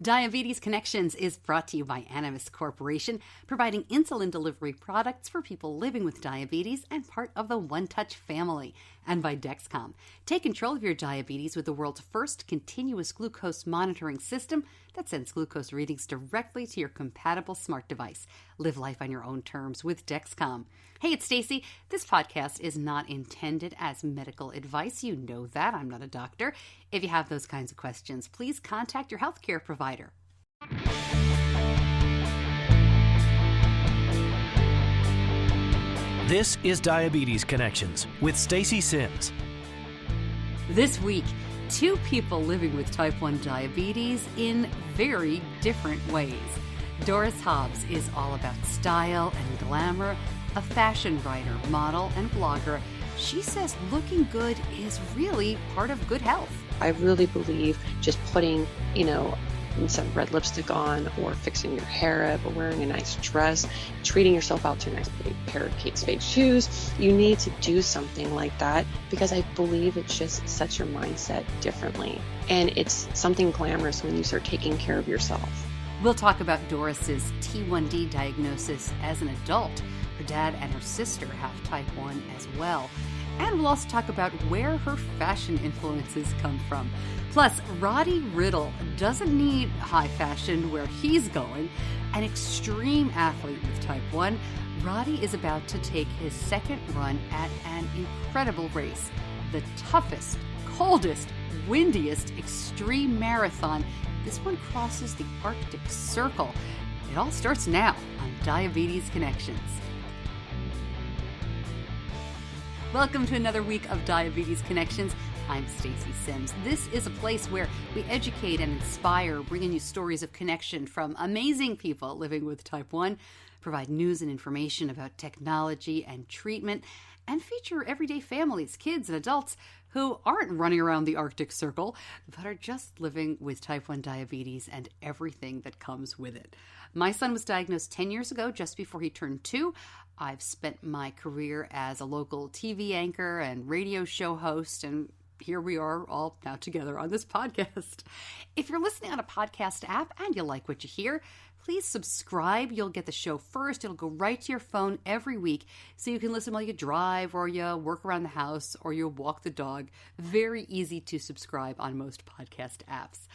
Diabetes Connections is brought to you by Animas Corporation, providing insulin delivery products for people living with diabetes and part of the One Touch family. And by Dexcom. Take control of your diabetes with the world's first continuous glucose monitoring system that sends glucose readings directly to your compatible smart device. Live life on your own terms with Dexcom. Hey, it's Stacey. This podcast is not intended as medical advice. You know that. I'm not a doctor. If you have those kinds of questions, please contact your healthcare provider. This is Diabetes Connections with Stacey Sims. This week, two people living with type 1 diabetes in very different ways. Doris Hobbs is all about style and glamour, a fashion writer, model, and blogger. She says looking good is really part of good health. I really believe just putting, some red lipstick on, or fixing your hair up, or wearing a nice dress, treating yourself out to a nice pair of Kate Spade shoes. You need to do something like that because I believe it just sets your mindset differently. And it's something glamorous when you start taking care of yourself. We'll talk about Doris's T1D diagnosis as an adult. Her dad and her sister have type 1 as well. And we'll also talk about where her fashion influences come from. Plus, Roddy Riddle doesn't need high fashion where he's going. An extreme athlete with type 1, Roddy is about to take his second run at an incredible race. The toughest, coldest, windiest extreme marathon. This one crosses the Arctic Circle. It all starts now on Diabetes Connections. Welcome to another week of Diabetes Connections. I'm Stacey Sims. This is a place where we educate and inspire, bringing you stories of connection from amazing people living with type 1, provide news and information about technology and treatment, and feature everyday families, kids and adults who aren't running around the Arctic Circle, but are just living with type 1 diabetes and everything that comes with it. My son was diagnosed 10 years ago, just before he turned 2. I've spent my career as a local TV anchor and radio show host, and here we are all now together on this podcast. If you're listening on a podcast app and you like what you hear, please subscribe. You'll get the show first. It'll go right to your phone every week, so you can listen while you drive or you work around the house or you walk the dog. Very easy to subscribe on most podcast apps.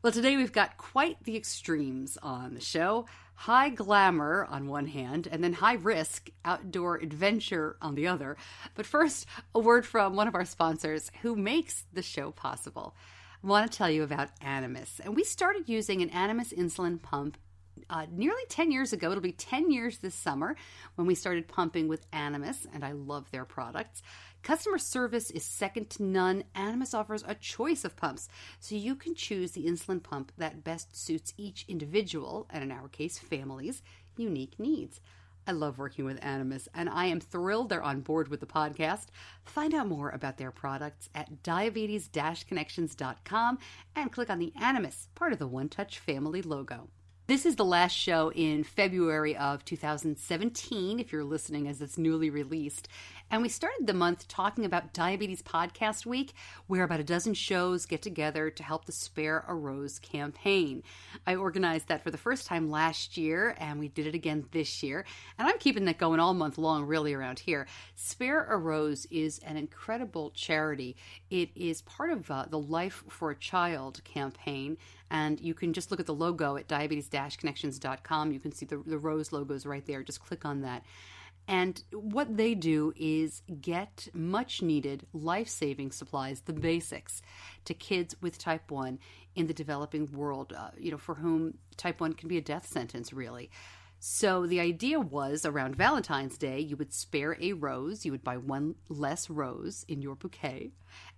Well, today we've got quite the extremes on the show. High glamour on one hand, and then high risk outdoor adventure on the other. But first, a word from one of our sponsors who makes the show possible. I want to tell you about Animas. And we started using an Animas insulin pump nearly 10 years ago. It'll be 10 years this summer when we started pumping with Animas, and I love their products. Customer service is second to none. Animas offers a choice of pumps, so you can choose the insulin pump that best suits each individual, and in our case, families' unique needs. I love working with Animas, and I am thrilled they're on board with the podcast. Find out more about their products at diabetes-connections.com and click on the Animas, part of the One Touch family logo. This is the last show in February of 2017, if you're listening as it's newly released. And we started the month talking about Diabetes Podcast Week, where about a dozen shows get together to help the Spare a Rose campaign. I organized that for the first time last year, and we did it again this year. And I'm keeping that going all month long, really, around here. Spare a Rose is an incredible charity. It is part of the Life for a Child campaign. And you can just look at the logo at diabetes-connections.com. You can see the rose logos right there. Just click on that. And what they do is get much-needed life-saving supplies, the basics, to kids with type 1 in the developing world, for whom type 1 can be a death sentence, really. So the idea was around Valentine's Day, you would spare a rose. You would buy one less rose in your bouquet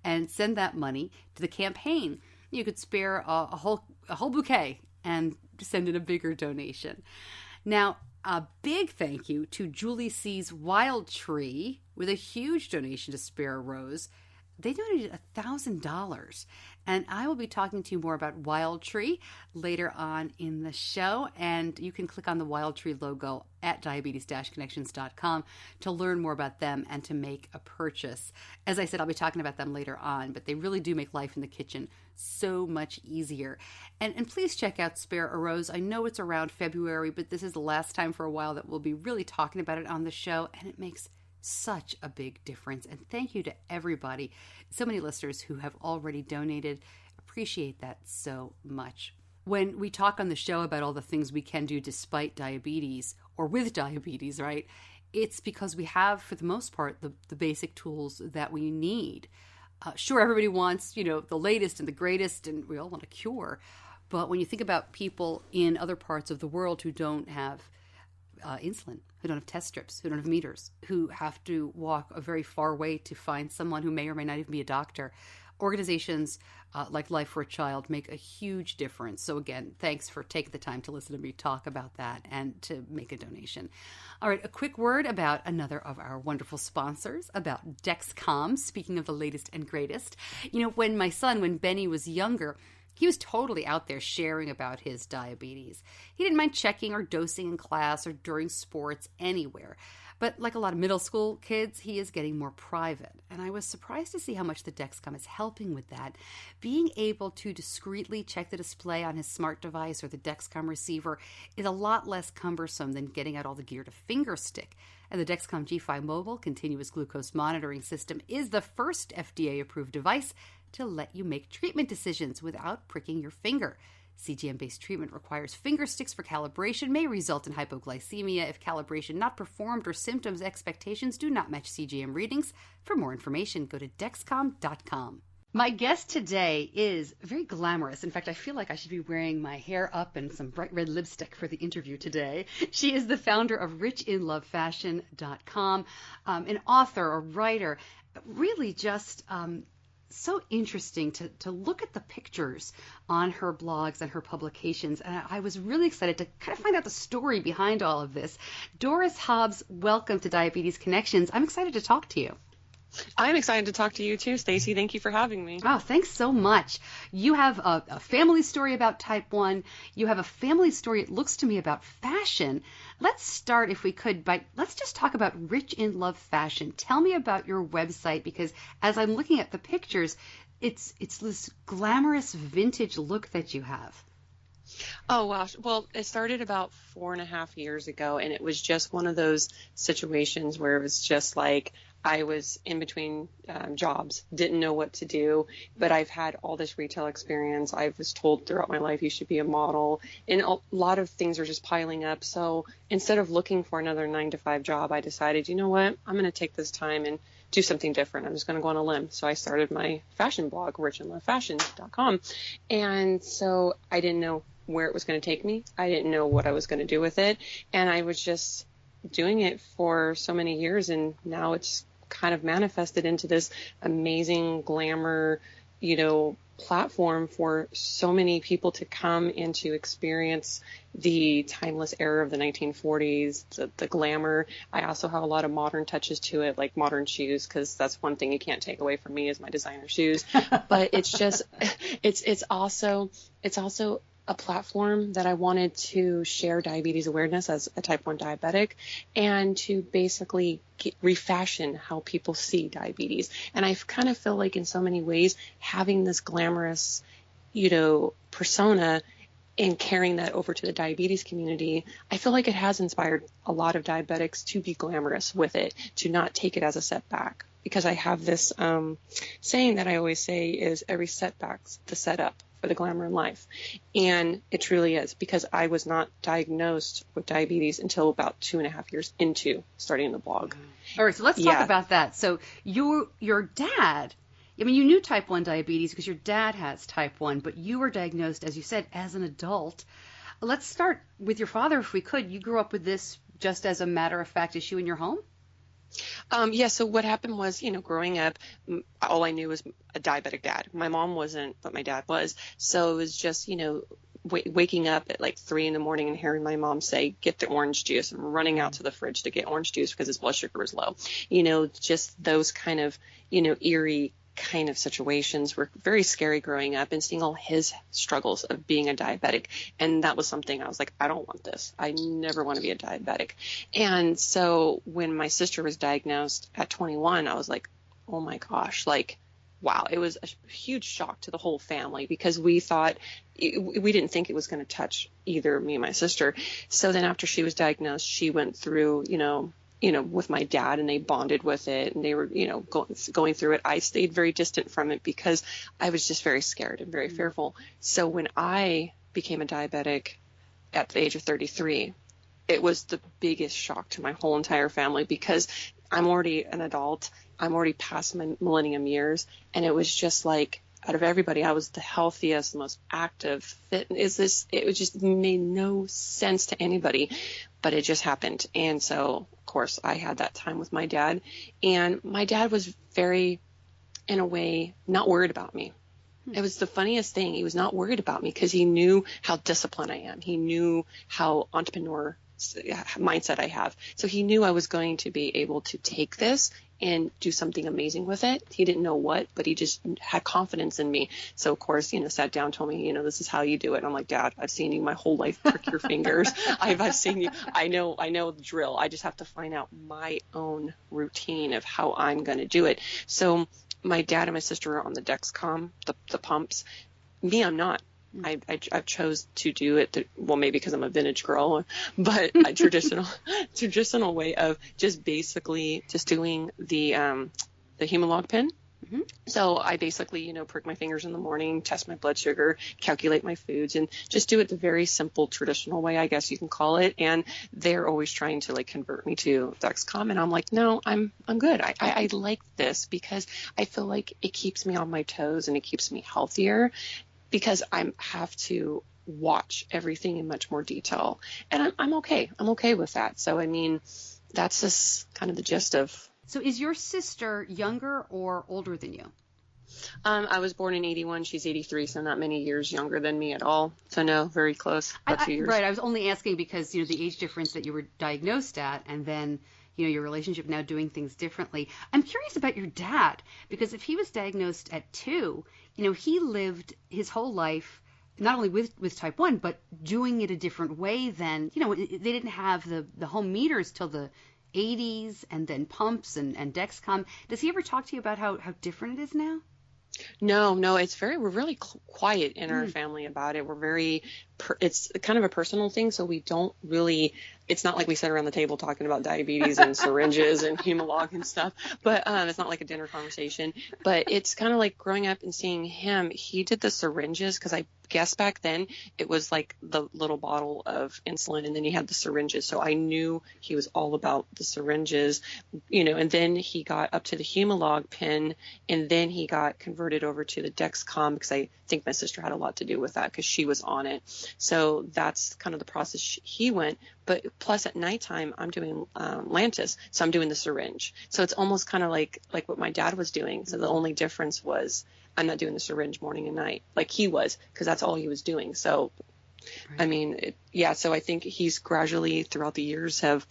and send that money to the campaign. You could spare a whole bouquet and send in a bigger donation. Now, a big thank you to Julie C's Wild Tree with a huge donation to Spare a Rose. They donated $1,000, And I will be talking to you more about Wild Tree later on in the show. And you can click on the Wild Tree logo at diabetes-connections.com to learn more about them and to make a purchase. As I said, I'll be talking about them later on, but they really do make life in the kitchen so much easier. And please check out Spare a Rose. I know it's around February, but this is the last time for a while that we'll be really talking about it on the show, and it makes such a big difference. And thank you to everybody, so many listeners who have already donated. Appreciate that so much. When we talk on the show about all the things we can do despite diabetes or with diabetes, right? It's because we have, for the most part, the basic tools that we need. Sure, everybody wants, the latest and the greatest, and we all want a cure. But when you think about people in other parts of the world who don't have insulin, who don't have test strips, who don't have meters, who have to walk a very far way to find someone who may or may not even be a doctor, organizations like Life for a Child make a huge difference. So again, thanks for taking the time to listen to me talk about that and to make a donation. All right, a quick word about another of our wonderful sponsors, about Dexcom. Speaking of the latest and greatest, when Benny was younger, he was totally out there sharing about his diabetes. He didn't mind checking or dosing in class or during sports anywhere. But like a lot of middle school kids, he is getting more private. And I was surprised to see how much the Dexcom is helping with that. Being able to discreetly check the display on his smart device or the Dexcom receiver is a lot less cumbersome than getting out all the gear to finger stick. And the Dexcom G5 Mobile continuous glucose monitoring system is the first FDA-approved device to let you make treatment decisions without pricking your finger. CGM-based treatment requires finger sticks for calibration, may result in hypoglycemia if calibration not performed or symptoms expectations do not match CGM readings. For more information, go to Dexcom.com. My guest today is very glamorous. In fact, I feel like I should be wearing my hair up and some bright red lipstick for the interview today. She is the founder of richinlovefashion.com, an author, a writer, really just so interesting to look at the pictures on her blogs and her publications. And I was really excited to kind of find out the story behind all of this. Doris Hobbs, welcome to Diabetes Connections. I'm excited to talk to you. I'm excited to talk to you too, Stacey. Thank you for having me. Oh, thanks so much. You have a family story about type 1. You have a family story, it looks to me, about fashion. Let's start, if we could, let's just talk about Rich in Love Fashion. Tell me about your website, because as I'm looking at the pictures, it's this glamorous vintage look that you have. Oh, wow. Well, it started about 4.5 years ago, and it was just one of those situations where it was just like I was in between jobs, didn't know what to do, but I've had all this retail experience. I was told throughout my life you should be a model, and a lot of things are just piling up. So instead of looking for another 9-to-5 job, I decided, you know what, I'm going to take this time and do something different. I'm just going to go on a limb. So I started my fashion blog, richinlovefashion.com. And so I didn't know where it was going to take me. I didn't know what I was going to do with it. And I was just doing it for so many years, and now it's kind of manifested into this amazing glamour, platform for so many people to come and to experience the timeless era of the 1940s, the glamour. I also have a lot of modern touches to it, like modern shoes, because that's one thing you can't take away from me is my designer shoes. But it's just, it's also a platform that I wanted to share diabetes awareness as a type 1 diabetic, and to basically refashion how people see diabetes. And I kind of feel like in so many ways, having this glamorous, persona and carrying that over to the diabetes community, I feel like it has inspired a lot of diabetics to be glamorous with it, to not take it as a setback. Because I have this saying that I always say is every setback's the setup for the glamour in life. And it truly is, because I was not diagnosed with diabetes until about 2.5 years into starting the blog. All right, so let's talk about that. So your dad, you knew type 1 diabetes because your dad has type 1, but you were diagnosed, as you said, as an adult. Let's start with your father, if we could. You grew up with this just as a matter-of-fact issue in your home? So what happened was, growing up, all I knew was a diabetic dad. My mom wasn't, but my dad was. So it was just, waking up at like 3 a.m. and hearing my mom say, get the orange juice, and running out to the fridge to get orange juice because his blood sugar was low. Just those kind of, eerie kind of situations were very scary growing up, and seeing all his struggles of being a diabetic. And that was something I was like, I don't want this. I never want to be a diabetic. And so when my sister was diagnosed at 21, I was like, oh my gosh, like, wow, it was a huge shock to the whole family, because we didn't think it was going to touch either me and my sister. So then after she was diagnosed, she went through, with my dad, and they bonded with it, and they were, going through it. I stayed very distant from it because I was just very scared and very fearful. So when I became a diabetic at the age of 33, it was the biggest shock to my whole entire family, because I'm already an adult. I'm already past my millennium years. And it was just like, out of everybody, I was the healthiest, most active, fit. It just made no sense to anybody, but it just happened. And so, of course, I had that time with my dad, and my dad was very, in a way, not worried about me. It was the funniest thing. He was not worried about me because he knew how disciplined I am. He knew how entrepreneur mindset I have. So he knew I was going to be able to take this and do something amazing with it. He didn't know what, but he just had confidence in me. So of course, sat down, told me, this is how you do it. And I'm like, Dad, I've seen you my whole life, prick your fingers. I've seen you. I know the drill. I just have to find out my own routine of how I'm going to do it. So my dad and my sister are on the Dexcom, the pumps. Me, I'm not. I chose to do it, maybe because I'm a vintage girl, but a traditional way of just basically just doing the Humalog pen. Mm-hmm. So I basically, prick my fingers in the morning, test my blood sugar, calculate my foods, and just do it the very simple traditional way, I guess you can call it. And they're always trying to convert me to Dexcom, and I'm like, no, I'm good. I like this because I feel like it keeps me on my toes and it keeps me healthier, because I have to watch everything in much more detail. And I'm okay. I'm okay with that. So, that's just kind of the gist of. So is your sister younger or older than you? I was born in 81. She's 83, so not many years younger than me at all. So no, very close. About 2 years. Right. I was only asking because, the age difference that you were diagnosed at, and then, your relationship now doing things differently. I'm curious about your dad, because if he was diagnosed at 2, he lived his whole life not only with type 1, but doing it a different way than, they didn't have the home meters till the 80s, and then pumps and Dexcom. Does he ever talk to you about how different it is now? No, we're really quiet in our family about it. We're very, it's kind of a personal thing. So we don't really, it's not like we sit around the table talking about diabetes and syringes and Humalog and stuff, but it's not like a dinner conversation. But it's kind of like growing up and seeing him. He did the syringes because I guess back then it was like the little bottle of insulin, and then you had the syringes. So I knew he was all about the syringes, and then he got up to the Humalog pen, and then he got converted over to the Dexcom, because I think my sister had a lot to do with that because she was on it. So that's kind of the process he went. But plus at nighttime, I'm doing Lantus, so I'm doing the syringe. So it's almost kind of like what my dad was doing. So the only difference was I'm not doing the syringe morning and night like he was, because that's all he was doing. So, right. So I think he's gradually throughout the years have,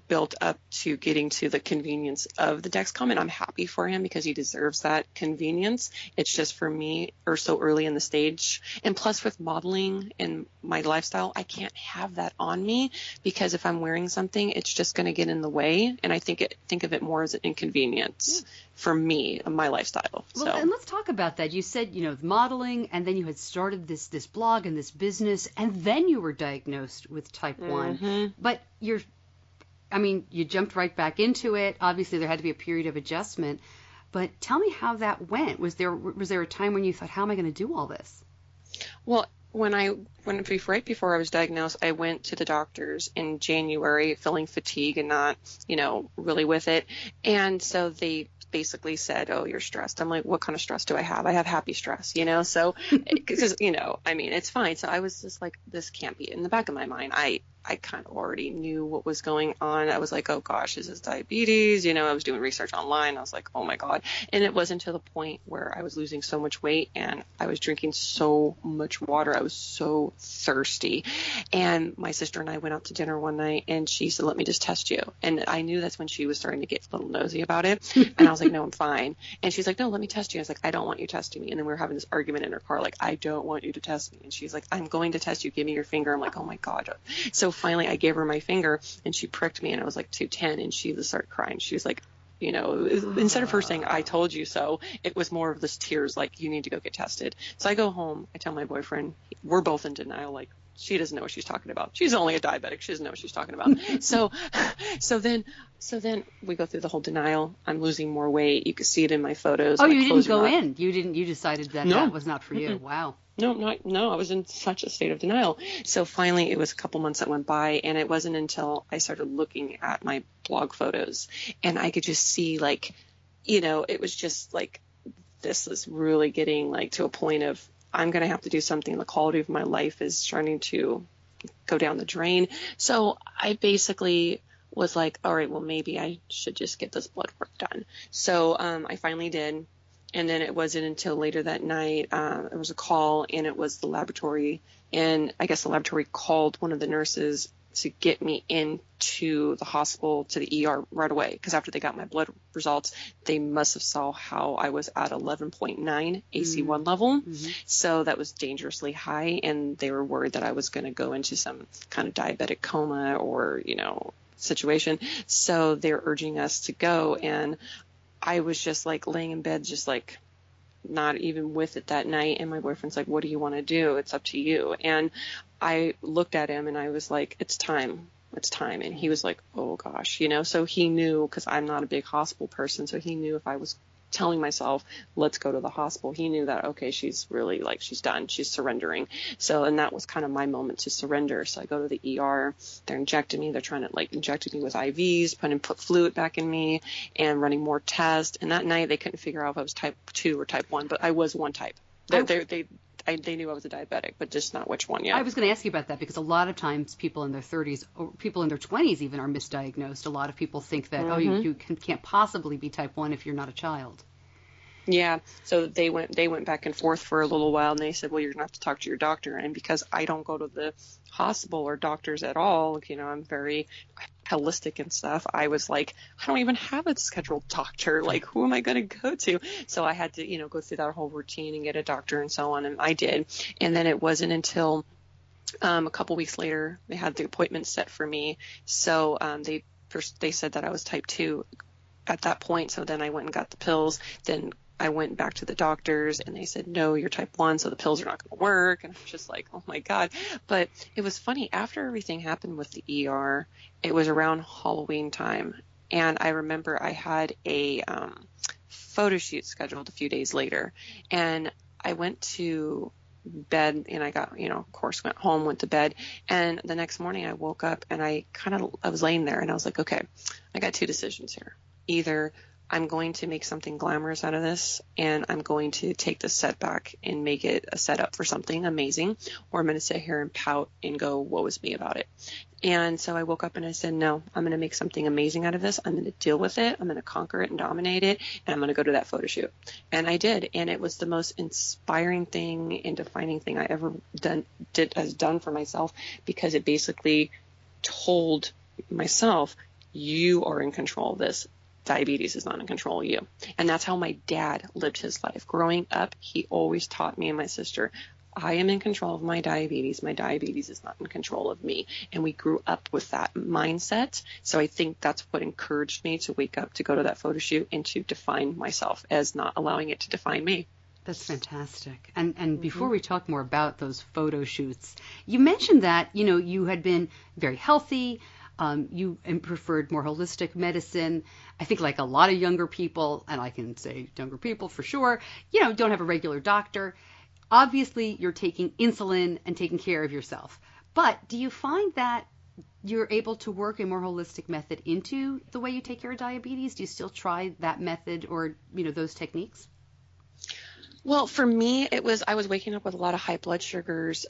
built up to getting to the convenience of the Dexcom, and I'm happy for him because he deserves that convenience. It's just for me, or so early in the stage, and plus with modeling and my lifestyle, I can't have that on me, because if I'm wearing something, it's just going to get in the way, and I think of it more as an inconvenience for me, my lifestyle. Well, and let's talk about that. You said, modeling, and then you had started this blog and this business, and then you were diagnosed with type 1. But you jumped right back into it. Obviously, there had to be a period of adjustment. But tell me how that went. Was there a time when you thought, how am I going to do all this? Well, right before I was diagnosed, I went to the doctors in January, feeling fatigue and not, really with it. And so they basically said, oh, you're stressed. I'm like, what kind of stress do I have? I have happy stress, so, because, it's fine. So I was just like, this can't be. In the back of my mind, I I kind of already knew what was going on. I was like, oh gosh, this is diabetes. You know, I was doing research online. I was like, oh my God. And it wasn't to the point where I was losing so much weight and I was drinking so much water. I was so thirsty. And my sister and I went out to dinner one night and she said, let me just test you. And I knew that's when she was starting to get a little nosy about it. And I was like, no, I'm fine. And she's like, no, let me test you. I was like, I don't want you testing me. And then we were having this argument in her car, like, I don't want you to test me. And she's like, I'm going to test you. Give me your finger. I'm like, oh my God. So finally I gave her my finger and she pricked me and I was like 210 and she just started crying. She was like, you know, instead of her saying, I told you so, it was more of this tears, like, you need to go get tested. So I go home, I tell my boyfriend, we're both in denial, like, she doesn't know what she's talking about. She's only a diabetic. She doesn't know what she's talking about. So then we go through the whole denial. I'm losing more weight. You can see it in my photos. Oh, you didn't go in. You decided that that was not for you. Mm-mm. Wow. No, I was in such a state of denial. So finally it was a couple months that went by and it wasn't until I started looking at my blog photos and I could just see, like, you know, it was just like, this is really getting like to a point of, I'm going to have to do something. The quality of my life is starting to go down the drain. So I basically was like, all right, well, maybe I should just get this blood work done. So I finally did. And then it wasn't until later that night, there was a call and it was the laboratory. And I guess the laboratory called one of the nurses to get me into the hospital to the ER right away. Because after they got my blood results, they must have saw how I was at 11.9 AC1 level. Mm-hmm. So that was dangerously high. And they were worried that I was going to go into some kind of diabetic coma or, you know, situation. So they're urging us to go. And I was just like laying in bed, just like not even with it that night. And my boyfriend's like, what do you want to do? It's up to you. And I looked at him and I was like, it's time. And he was like, oh gosh, you know, so he knew, because I'm not a big hospital person. So he knew if I was telling myself, let's go to the hospital, he knew that, okay, she's really like, she's done, she's surrendering. So, and that was kind of my moment to surrender. So I go to the ER, they're injecting me, they're trying to like inject me with IVs, put fluid back in me and running more tests. And that night they couldn't figure out if I was type 2 or type 1, but I was one type. They knew I was a diabetic, but just not which one yet. I was going to ask you about that because a lot of times people in their 30s or people in their 20s even are misdiagnosed. A lot of people think that, you can't possibly be type 1 if you're not a child. Yeah. So they went back and forth for a little while and they said, well, you're going to have to talk to your doctor. And because I don't go to the hospital or doctors at all, you know, I'm very holistic and stuff. I was like, I don't even have a scheduled doctor. Like, who am I going to go to? So I had to, you know, go through that whole routine and get a doctor and so on. And I did. And then it wasn't until a couple weeks later, they had the appointment set for me. So they said that I was type 2 at that point. So then I went and got the pills. Then I went back to the doctors and they said, no, you're type 1, so the pills are not going to work. And I was just like, oh my God. But it was funny. After everything happened with the ER, it was around Halloween time. And I remember I had a photo shoot scheduled a few days later. And I went to bed and I got, you know, of course, went home, went to bed. And the next morning I woke up and I was laying there and I was like, okay, I got two decisions here. Either I'm going to make something glamorous out of this and I'm going to take this setback and make it a setup for something amazing, or I'm going to sit here and pout and go, woe is me about it. And so I woke up and I said, no, I'm going to make something amazing out of this. I'm going to deal with it. I'm going to conquer it and dominate it. And I'm going to go to that photo shoot. And I did. And it was the most inspiring thing and defining thing I ever done for myself, because it basically told myself, you are in control of this. Diabetes is not in control of you. And that's how my dad lived his life. Growing up, he always taught me and my sister, I am in control of my diabetes. My diabetes is not in control of me. And we grew up with that mindset. So I think that's what encouraged me to wake up, to go to that photo shoot, and to define myself as not allowing it to define me. That's fantastic. And before we talk more about those photo shoots, you mentioned that, you know, you had been very healthy. You preferred more holistic medicine. I think like a lot of younger people, and I can say younger people for sure, you know, don't have a regular doctor. Obviously, you're taking insulin and taking care of yourself. But do you find that you're able to work a more holistic method into the way you take care of diabetes? Do you still try that method or, you know, those techniques? Well, for me, I was waking up with a lot of high blood sugars.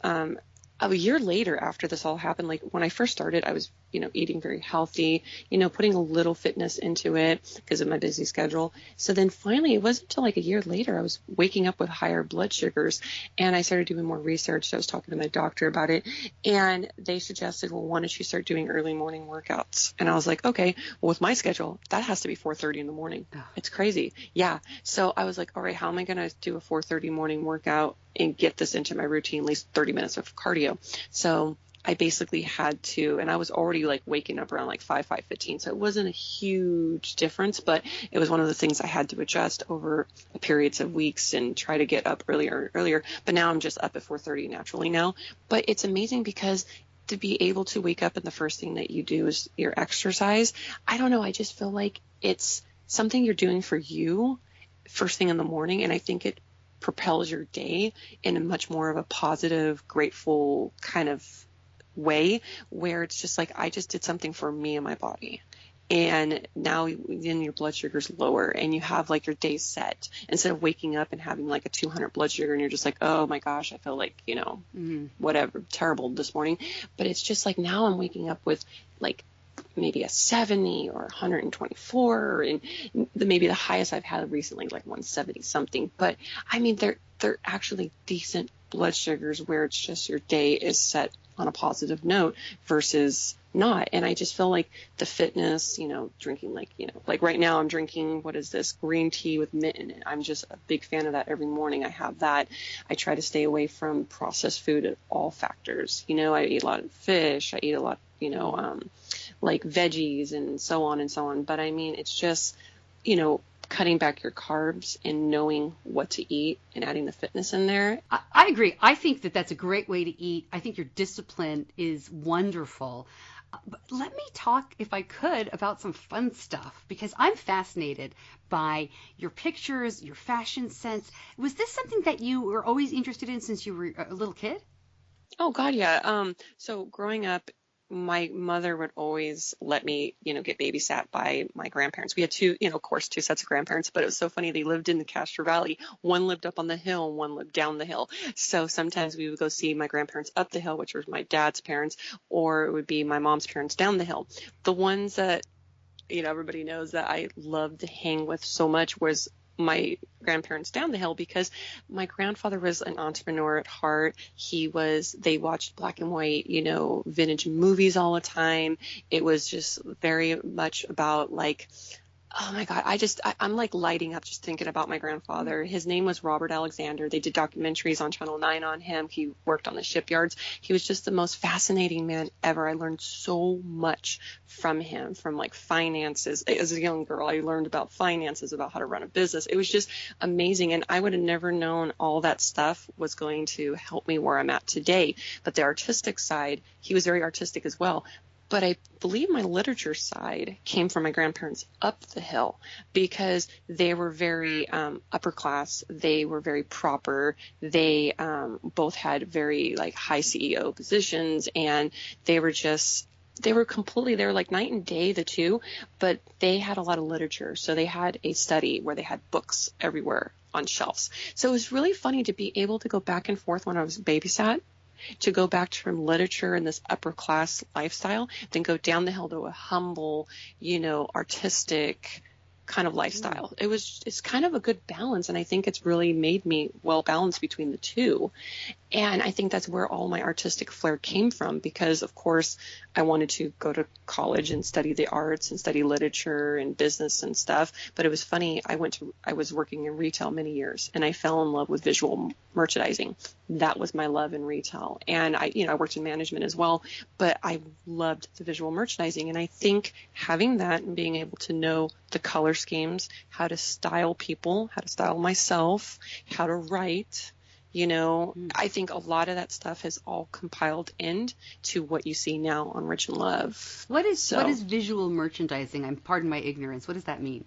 a year later, after this all happened, like when I first started, I was, eating very healthy, putting a little fitness into it because of my busy schedule. So then finally, it wasn't until like a year later, I was waking up with higher blood sugars, and I started doing more research. So I was talking to my doctor about it, and they suggested, well, why don't you start doing early morning workouts? And I was like, okay, well, with my schedule, that has to be 4:30 in the morning. It's crazy. Yeah. So I was like, all right, how am I going to do a 4:30 morning workout and get this into my routine, at least 30 minutes of cardio? So I basically had to, and I was already like waking up around like 5:15. So it wasn't a huge difference, but it was one of the things I had to adjust over periods of weeks and try to get up earlier and earlier. But now I'm just up at 4:30 naturally now. But it's amazing because to be able to wake up and the first thing that you do is your exercise. I don't know. I just feel like it's something you're doing for you first thing in the morning. And I think it propels your day in a much more of a positive, grateful kind of way, where it's just like, I just did something for me and my body. And now then your blood sugar's lower and you have like your day set instead of waking up and having like a 200 blood sugar and you're just like, oh my gosh, I feel like, whatever, terrible this morning. But it's just like now I'm waking up with like maybe a 70 or 124, and maybe the highest I've had recently, like 170 something. But I mean, they're actually decent blood sugars where it's just your day is set on a positive note versus not. And I just feel like the fitness, drinking like right now I'm drinking, what is this, green tea with mint in it. I'm just a big fan of that every morning. I have that. I try to stay away from processed food at all factors. I eat a lot of fish. I eat a lot, like veggies and so on and so on. But I mean, it's just, cutting back your carbs and knowing what to eat and adding the fitness in there. I agree. I think that that's a great way to eat. I think your discipline is wonderful. But let me talk, if I could, about some fun stuff, because I'm fascinated by your pictures, your fashion sense. Was this something that you were always interested in since you were a little kid? Oh, God, yeah. So growing up, my mother would always let me, get babysat by my grandparents. We had two sets of grandparents, but it was so funny. They lived in the Castro Valley. One lived up on the hill and one lived down the hill. So sometimes we would go see my grandparents up the hill, which was my dad's parents, or it would be my mom's parents down the hill. The ones that, everybody knows that I loved to hang with so much was my grandparents down the hill, because my grandfather was an entrepreneur at heart. They watched black and white, vintage movies all the time. It was just very much about like, oh my God, I'm like lighting up just thinking about my grandfather. His name was Robert Alexander. They did documentaries on Channel 9 on him. He worked on the shipyards. He was just the most fascinating man ever. I learned so much from him, from like finances. As a young girl, I learned about finances, about how to run a business. It was just amazing. And I would have never known all that stuff was going to help me where I'm at today. But the artistic side, he was very artistic as well. But I believe my literature side came from my grandparents up the hill, because they were very upper class. They were very proper. They both had very like high CEO positions, and they were like night and day, the two, but they had a lot of literature. So they had a study where they had books everywhere on shelves. So it was really funny to be able to go back and forth when I was babysat, to go back from literature and this upper class lifestyle, then go down the hill to a humble, artistic kind of lifestyle. It's kind of a good balance. And I think it's really made me well balanced between the two. And I think that's where all my artistic flair came from, because of course I wanted to go to college and study the arts and study literature and business and stuff. But it was funny. I was working in retail many years, and I fell in love with visual merchandising. That was my love in retail. And I worked in management as well, but I loved the visual merchandising. And I think having that and being able to know the color schemes, how to style people, how to style myself, how to write, I think a lot of that stuff has all compiled into what you see now on Rich and Love. What is visual merchandising? Pardon my ignorance. What does that mean?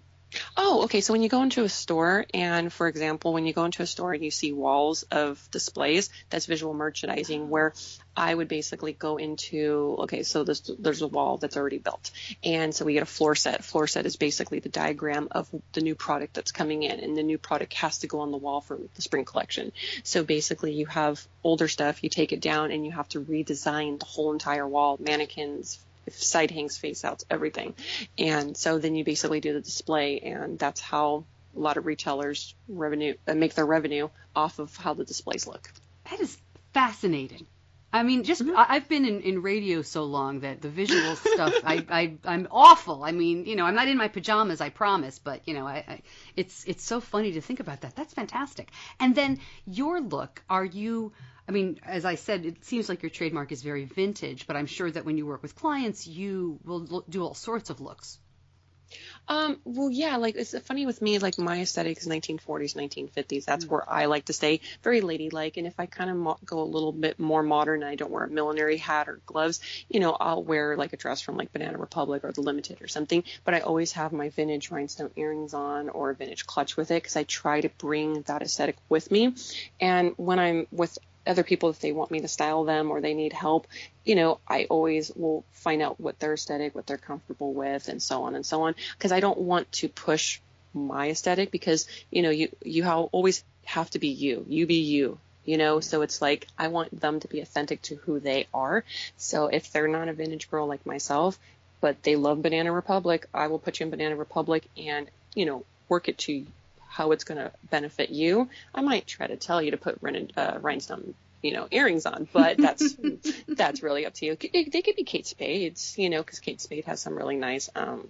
Oh, okay. So when you go into a store, and for example, when you go into a store and you see walls of displays, that's visual merchandising, where I would basically go into, okay, so there's a wall that's already built. And so we get a floor set. Floor set is basically the diagram of the new product that's coming in, and the new product has to go on the wall for the spring collection. So basically you have older stuff, you take it down, and you have to redesign the whole entire wall, mannequins, side hangs, face outs, everything. And so then you basically do the display, and that's how a lot of retailers make their revenue off of how the displays look. That is fascinating. I mean, just I've been in radio so long that the visual stuff, I'm awful. I mean, I'm not in my pajamas, I promise, but it's so funny to think about that. That's fantastic. And then your look, I mean, as I said, it seems like your trademark is very vintage, but I'm sure that when you work with clients, you will do all sorts of looks. Well, yeah, like it's funny with me, like my aesthetic is 1940s, 1950s. That's where I like to stay, very ladylike. And if I kind of go a little bit more modern, I don't wear a millinery hat or gloves, I'll wear like a dress from like Banana Republic or the Limited or something. But I always have my vintage rhinestone earrings on or a vintage clutch with it, because I try to bring that aesthetic with me. And when I'm with other people, if they want me to style them or they need help, I always will find out what their aesthetic, what they're comfortable with, and so on and so on. Because I don't want to push my aesthetic, because, you always have to be you be you, so it's like, I want them to be authentic to who they are. So if they're not a vintage girl like myself, but they love Banana Republic, I will put you in Banana Republic and, work it to how it's going to benefit you. I might try to tell you to put rhinestone, earrings on, but that's really up to you. They could be Kate Spade's, because Kate Spade has some really nice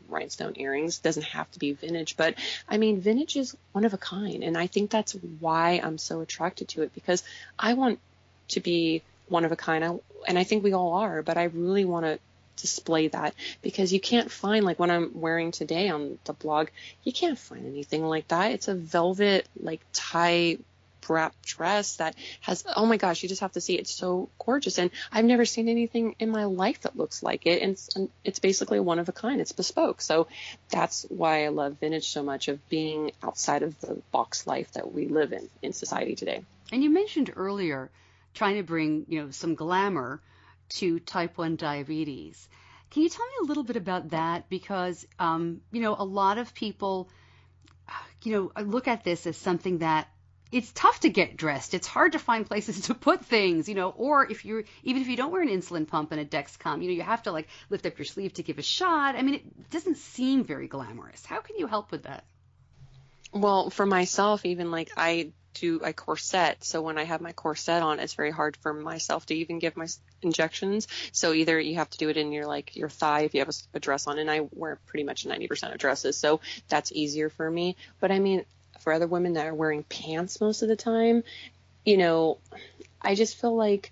rhinestone earrings. Doesn't have to be vintage, but I mean, vintage is one of a kind, and I think that's why I'm so attracted to it, because I want to be one of a kind, and I think we all are, but I really want to display that, because you can't find, like what I'm wearing today on the blog, you can't find anything like that. It's a velvet like tie wrap dress that has, oh my gosh, you just have to see it. It's so gorgeous, and I've never seen anything in my life that looks like it, and it's basically one of a kind. It's bespoke. So that's why I love vintage so much, of being outside of the box life that we live in society today. And you mentioned earlier trying to bring some glamour to type 1 diabetes. Can you tell me a little bit about that? Because, a lot of people, look at this as something that it's tough to get dressed. It's hard to find places to put things, or even if you don't wear an insulin pump and a Dexcom, you have to like lift up your sleeve to give a shot. I mean, it doesn't seem very glamorous. How can you help with that? Well, for myself, even like I do a corset. So when I have my corset on, it's very hard for myself to even give my injections. So either you have to do it in your thigh if you have a dress on, and I wear pretty much 90% of dresses. So that's easier for me. But I mean, for other women that are wearing pants most of the time, I just feel like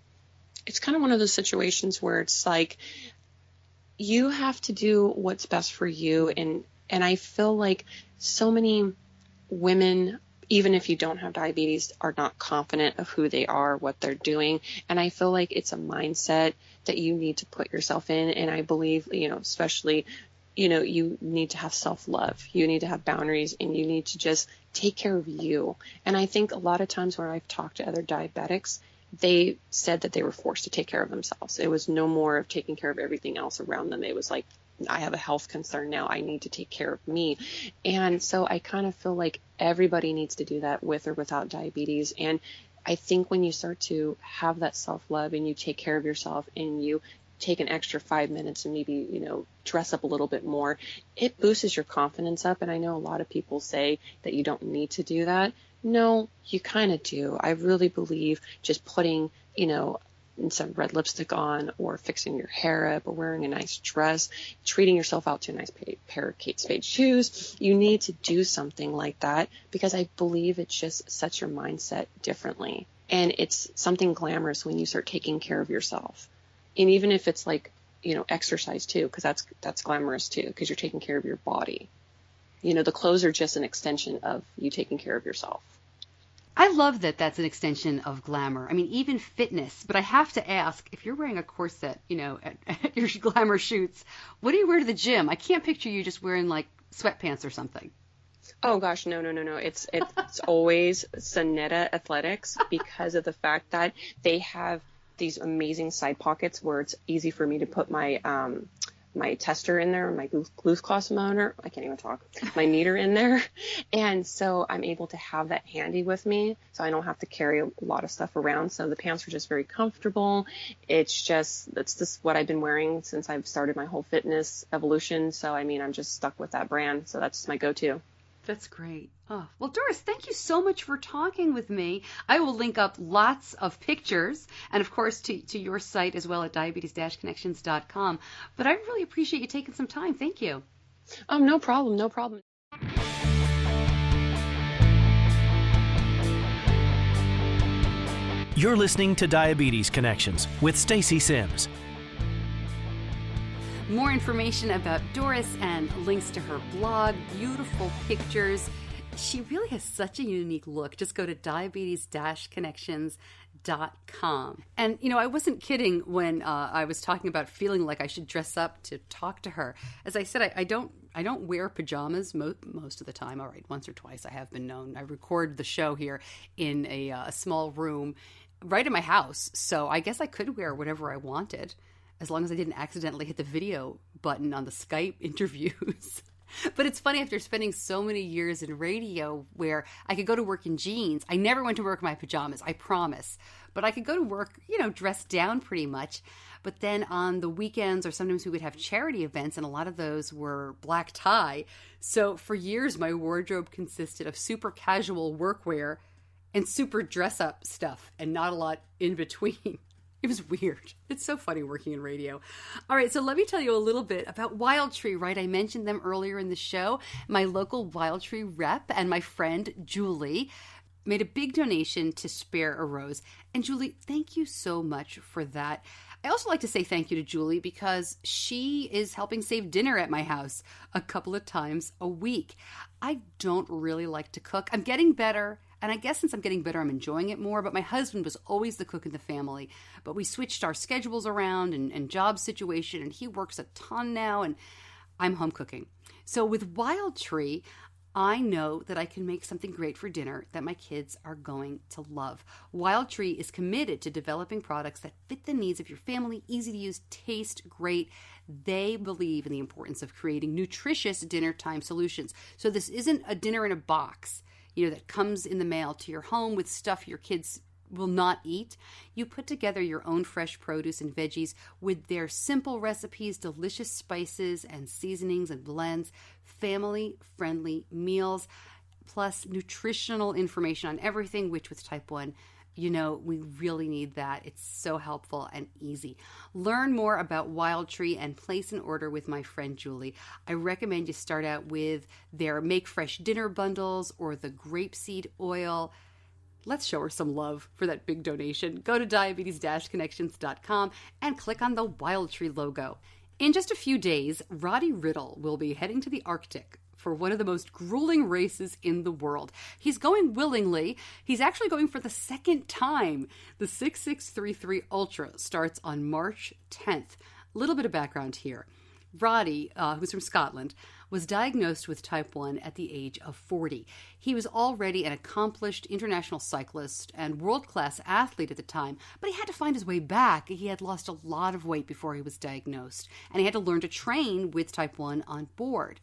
it's kind of one of those situations where it's like, you have to do what's best for you. And I feel like so many women, even if you don't have diabetes, are not confident of who they are, what they're doing. And I feel like it's a mindset that you need to put yourself in. And I believe, especially, you need to have self-love. You need to have boundaries, and you need to just take care of you. And I think a lot of times when I've talked to other diabetics, they said that they were forced to take care of themselves. It was no more of taking care of everything else around them. It was like, I have a health concern now. I need to take care of me. And so I kind of feel like everybody needs to do that with or without diabetes. And I think when you start to have that self-love and you take care of yourself and you take an extra 5 minutes and maybe, dress up a little bit more, it boosts your confidence up. And I know a lot of people say that you don't need to do that. No, you kind of do. I really believe just putting, some red lipstick on, or fixing your hair up, or wearing a nice dress, treating yourself out to a nice pair of Kate Spade shoes. You need to do something like that, because I believe it just sets your mindset differently. And it's something glamorous when you start taking care of yourself. And even if it's like, exercise too, because that's glamorous too, because you're taking care of your body. The clothes are just an extension of you taking care of yourself. I love that that's an extension of glamour. I mean, even fitness. But I have to ask, if you're wearing a corset, at your glamour shoots, what do you wear to the gym? I can't picture you just wearing like sweatpants or something. Oh gosh, no. It's always Sonetta Athletics, because of the fact that they have these amazing side pockets where it's easy for me to put my my tester in there, my glucose thermometer. I can't even talk. My meter in there, and so I'm able to have that handy with me, so I don't have to carry a lot of stuff around. So the pants are just very comfortable. That's just what I've been wearing since I've started my whole fitness evolution. So I mean, I'm just stuck with that brand. So that's my go-to. That's great. Oh, well, Doris, thank you so much for talking with me. I will link up lots of pictures and, of course, to your site as well at diabetes-connections.com. But I really appreciate you taking some time. Thank you. No problem. You're listening to Diabetes Connections with Stacey Sims. More information about Doris and links to her blog, beautiful pictures. She really has such a unique look. Just go to diabetes-connections.com. And, I wasn't kidding when I was talking about feeling like I should dress up to talk to her. As I said, I don't wear pajamas most of the time. All right, once or twice I have been known. I record the show here in a small room right in my house, so I guess I could wear whatever I wanted, as long as I didn't accidentally hit the video button on the Skype interviews. But it's funny, after spending so many years in radio where I could go to work in jeans. I never went to work in my pajamas, I promise. But I could go to work, dressed down pretty much. But then on the weekends, or sometimes we would have charity events, and a lot of those were black tie. So for years, my wardrobe consisted of super casual workwear and super dress-up stuff, and not a lot in between. It was weird. It's so funny working in radio. All right, so let me tell you a little bit about Wild Tree, right? I mentioned them earlier in the show. My local Wild Tree rep and my friend Julie made a big donation to Spare a Rose. And Julie, thank you so much for that. I also like to say thank you to Julie because she is helping save dinner at my house a couple of times a week. I don't really like to cook. I'm getting better. And I guess since I'm getting better, I'm enjoying it more. But my husband was always the cook in the family. But we switched our schedules around and job situation. And he works a ton now. And I'm home cooking. So with Wild Tree, I know that I can make something great for dinner that my kids are going to love. Wild Tree is committed to developing products that fit the needs of your family, easy to use, taste great. They believe in the importance of creating nutritious dinner time solutions. So this isn't a dinner in a box, that comes in the mail to your home with stuff your kids will not eat. You put together your own fresh produce and veggies with their simple recipes, delicious spices and seasonings and blends, family-friendly meals, plus nutritional information on everything, which with type 1, we really need that. It's so helpful and easy. Learn more about Wild Tree and place an order with my friend Julie. I recommend you start out with their Make Fresh Dinner Bundles or the grapeseed oil. Let's show her some love for that big donation. Go to diabetes-connections.com and click on the Wild Tree logo. In just a few days, Roddy Riddle will be heading to the Arctic for one of the most grueling races in the world. He's going willingly. He's actually going for the second time. The 6633 Ultra starts on March 10th. A little bit of background here. Roddy, who's from Scotland, was diagnosed with type 1 at the age of 40. He was already an accomplished international cyclist and world-class athlete at the time, but he had to find his way back. He had lost a lot of weight before he was diagnosed, and he had to learn to train with type 1 on board.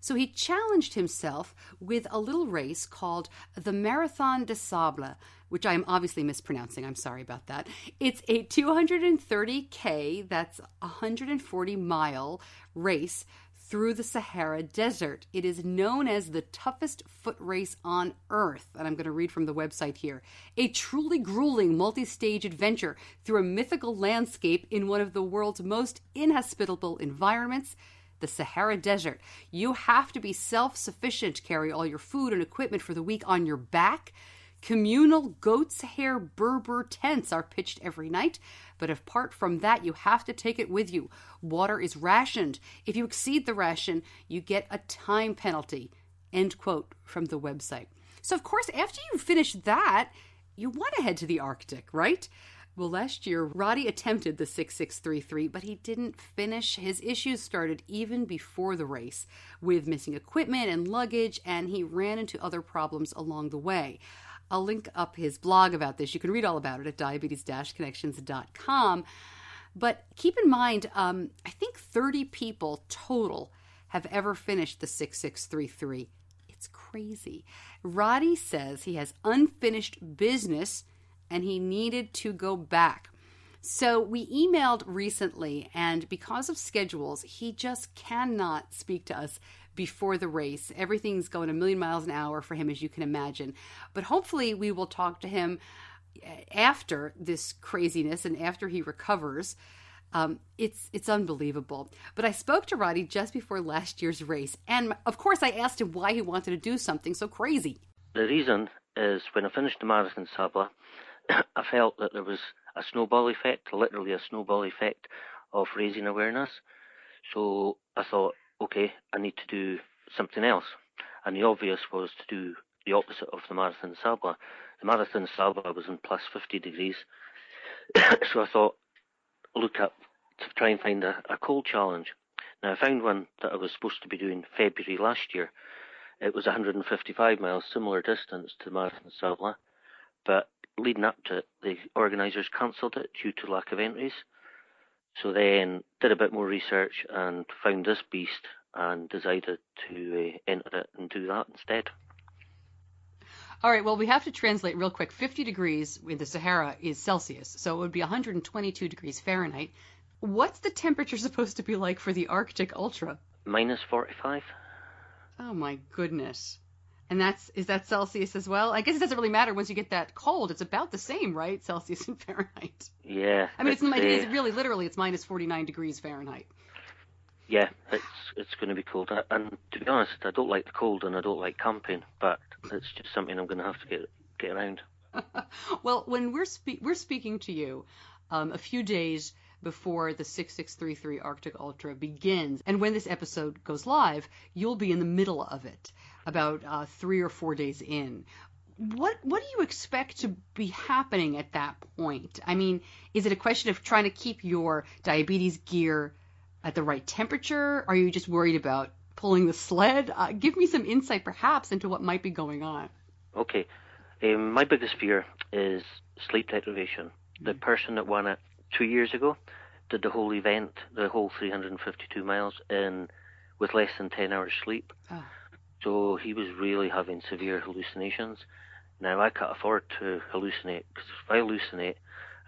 So he challenged himself with a little race called the Marathon des Sables, which I am obviously mispronouncing. I'm sorry about that. It's a 230K, that's a 140-mile race through the Sahara Desert. It is known as the toughest foot race on Earth, and I'm going to read from the website here. A truly grueling multi-stage adventure through a mythical landscape in one of the world's most inhospitable environments, the Sahara Desert. You have to be self-sufficient, carry all your food and equipment for the week on your back. Communal goat's hair Berber tents are pitched every night, but apart from that, you have to take it with you. Water is rationed. If you exceed the ration, you get a time penalty. End quote from the website. So, of course, after you finish that, you want to head to the Arctic, right? Well, last year, Roddy attempted the 6633, but he didn't finish. His issues started even before the race, with missing equipment and luggage, and he ran into other problems along the way. I'll link up his blog about this. You can read all about it at diabetes-connections.com. But keep in mind, I think 30 people total have ever finished the 6633. It's crazy. Roddy says he has unfinished business and he needed to go back. So we emailed recently, and because of schedules, he just cannot speak to us before the race. Everything's going a million miles an hour for him, as you can imagine. But hopefully we will talk to him after this craziness and after he recovers. It's unbelievable. But I spoke to Roddy just before last year's race, and of course I asked him why he wanted to do something so crazy. The reason is when I finished the Marathon Sabla, I felt that there was a snowball effect, literally a snowball effect of raising awareness. So I thought, okay, I need to do something else. And the obvious was to do the opposite of the Marathon Sabla. The Marathon Sabla was in plus 50 degrees. So I thought, look up to try and find a cold challenge. Now I found one that I was supposed to be doing February last year. It was 155 miles, similar distance to the Marathon Sabla, but leading up to it, the organisers cancelled it due to lack of entries. So then did a bit more research and found this beast and decided to enter it and do that instead. All right, well, we have to translate real quick. 50 degrees in the Sahara is Celsius, so it would be 122 degrees Fahrenheit. What's the temperature supposed to be like for the Arctic Ultra? Minus 45. Oh, my goodness. And is that Celsius as well? I guess it doesn't really matter once you get that cold. It's about the same, right? Celsius and Fahrenheit. Yeah. I mean, it's really literally, it's minus 49 degrees Fahrenheit. Yeah, it's going to be cold. And to be honest, I don't like the cold and I don't like camping, but it's just something I'm going to have to get around. Well, when we're speaking to you a few days before the 6633 Arctic Ultra begins, and when this episode goes live, you'll be in the middle of it, about 3 or 4 days in. What do you expect to be happening at that point? I mean, is it a question of trying to keep your diabetes gear at the right temperature? Are you just worried about pulling the sled? Give me some insight, perhaps, into what might be going on. Okay. My biggest fear is sleep deprivation. The person that won it 2 years ago did the whole event, the whole 352 miles, with less than 10 hours sleep. Oh. So he was really having severe hallucinations. Now, I can't afford to hallucinate, because if I hallucinate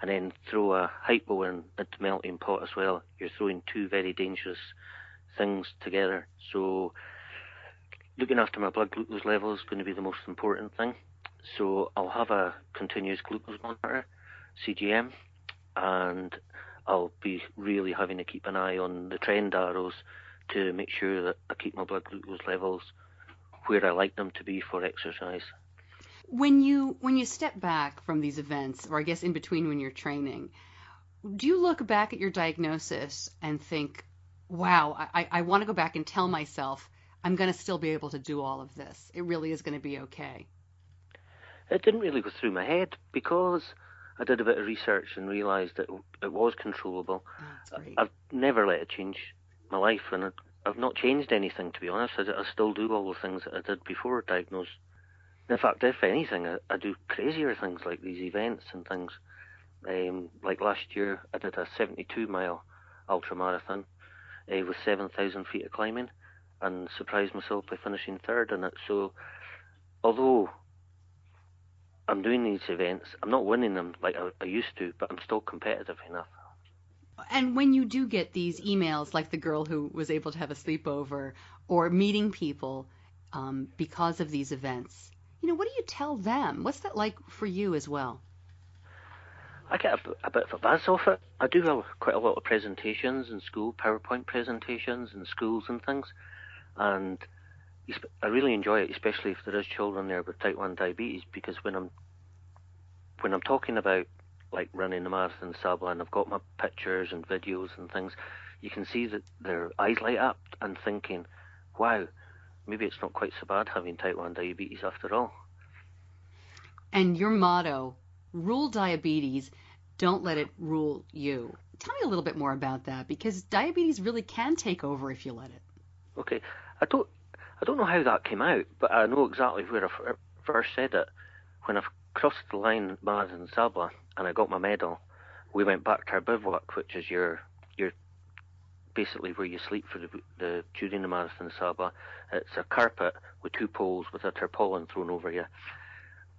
and then throw a hypo in at the melting pot as well, you're throwing two very dangerous things together. So looking after my blood glucose level is going to be the most important thing. So I'll have a continuous glucose monitor, CGM, and I'll be really having to keep an eye on the trend arrows to make sure that I keep my blood glucose levels where I like them to be for exercise. When you step back from these events, or I guess in between when you're training, do you look back at your diagnosis and think, wow, I want to go back and tell myself I'm going to still be able to do all of this. It really is going to be okay. It didn't really go through my head because I did a bit of research and realised that it was controllable. Oh, that's great. I've never let it change my life, and I've not changed anything, to be honest. I still do all the things that I did before diagnosed. In fact, if anything, I do crazier things like these events and things. Like last year, I did a 72-mile ultramarathon with 7,000 feet of climbing and surprised myself by finishing third in it. So although I'm doing these events, I'm not winning them like I used to, but I'm still competitive enough. And when you do get these emails, like the girl who was able to have a sleepover, or meeting people because of these events, what do you tell them? What's that like for you as well? I get a bit of a buzz off it. I do quite a lot of presentations in school, PowerPoint presentations in schools and things, and I really enjoy it, especially if there is children there with type 1 diabetes, because when I'm talking about like running the Marathon Sabla and I've got my pictures and videos and things, you can see that their eyes light up and thinking, wow, maybe it's not quite so bad having type 1 diabetes after all. And your motto, rule diabetes, Don't let it rule you. Tell me a little bit more about that, because diabetes really can take over if you let it. Okay, I don't know how that came out, but I know exactly where I first said it. When I crossed the line at Marathon Sabla and I got my medal, we went back to our bivouac, which is your basically where you sleep for the during the Marathon Sabla. It's a carpet with two poles with a tarpaulin thrown over you.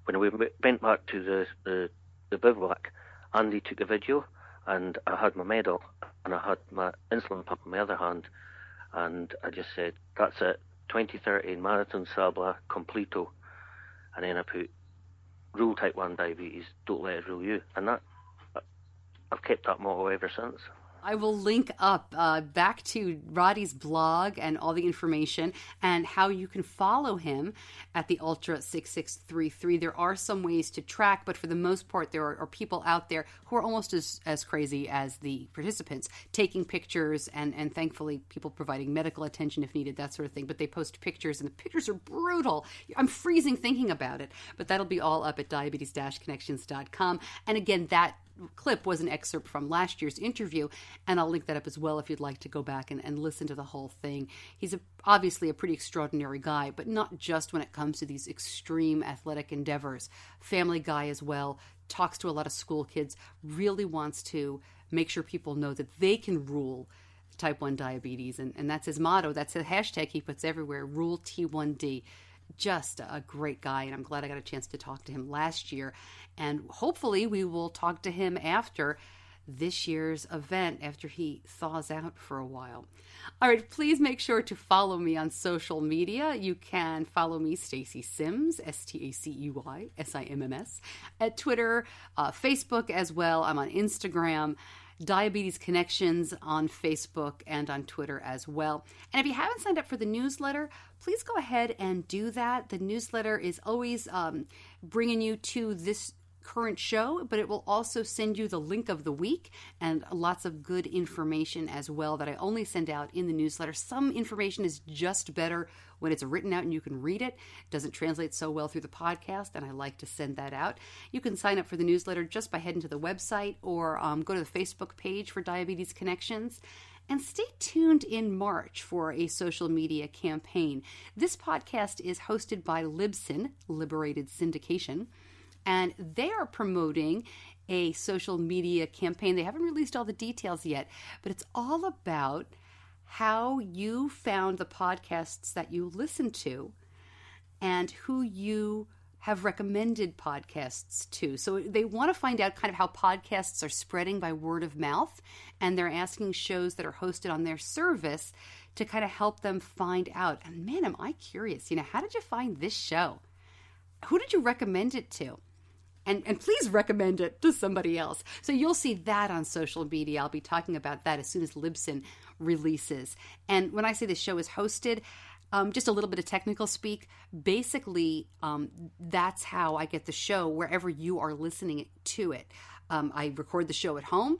When we went back to the bivouac, Andy took a video, and I had my medal, and I had my insulin pump in my other hand, and I just said, that's it, 2030 Marathon Sabla completo, and then I put, rule type 1 diabetes, don't let it rule you, and that, I've kept that motto ever since. I will link up back to Roddy's blog and all the information and how you can follow him at the Ultra 6633. There are some ways to track, but for the most part, there are people out there who are almost as crazy as the participants, taking pictures and thankfully people providing medical attention if needed, that sort of thing. But they post pictures, and the pictures are brutal. I'm freezing thinking about it, but that'll be all up at diabetes-connections.com. And again, that clip was an excerpt from last year's interview, and I'll link that up as well if you'd like to go back and listen to the whole thing. He's obviously a pretty extraordinary guy, but not just when it comes to these extreme athletic endeavors. Family guy as well, talks to a lot of school kids, really wants to make sure people know that they can rule type 1 diabetes, and that's his motto. That's a hashtag he puts everywhere, rule T1D. Just a great guy, and I'm glad I got a chance to talk to him last year. And hopefully we will talk to him after this year's event, after he thaws out for a while. All right, please make sure to follow me on social media. You can follow me, Stacey Sims, Stacey Simms, at Twitter, Facebook as well. I'm on Instagram. Diabetes Connections on Facebook and on Twitter as well. And if you haven't signed up for the newsletter, please go ahead and do that. The newsletter is always bringing you to this current show, but it will also send you the link of the week and lots of good information as well that I only send out in the newsletter. Some information is just better when it's written out and you can read it. It doesn't translate so well through the podcast, and I like to send that out. You can sign up for the newsletter just by heading to the website or go to the Facebook page for Diabetes Connections. And stay tuned in March for a social media campaign. This podcast is hosted by Libsyn, Liberated Syndication, and they are promoting a social media campaign. They haven't released all the details yet, but it's all about how you found the podcasts that you listen to and who you have recommended podcasts to. So they want to find out kind of how podcasts are spreading by word of mouth, and they're asking shows that are hosted on their service to kind of help them find out. And man, am I curious, how did you find this show? Who did you recommend it to? And please recommend it to somebody else. So you'll see that on social media. I'll be talking about that as soon as Libsyn releases. And when I say the show is hosted, just a little bit of technical speak. Basically, that's how I get the show wherever you are listening to it. I record the show at home.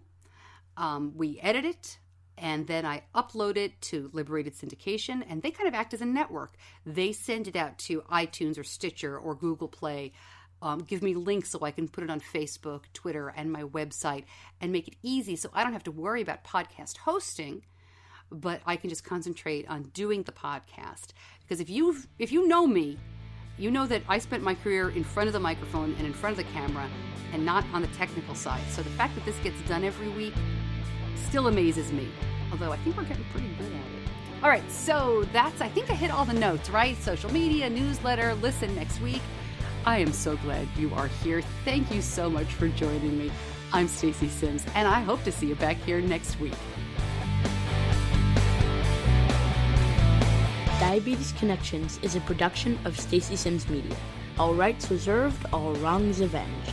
We edit it. And then I upload it to Liberated Syndication, and they kind of act as a network. They send it out to iTunes or Stitcher or Google Play. Give me links so I can put it on Facebook, Twitter, and my website, and make it easy so I don't have to worry about podcast hosting, but I can just concentrate on doing the podcast. Because if you know me, you know that I spent my career in front of the microphone and in front of the camera and not on the technical side. So the fact that this gets done every week still amazes me, although I think we're getting pretty good at it. All right, so I think I hit all the notes, right? Social media, newsletter, listen next week. I am so glad you are here. Thank you so much for joining me. I'm Stacey Sims, and I hope to see you back here next week. Diabetes Connections is a production of Stacey Sims Media. All rights reserved, all wrongs avenged.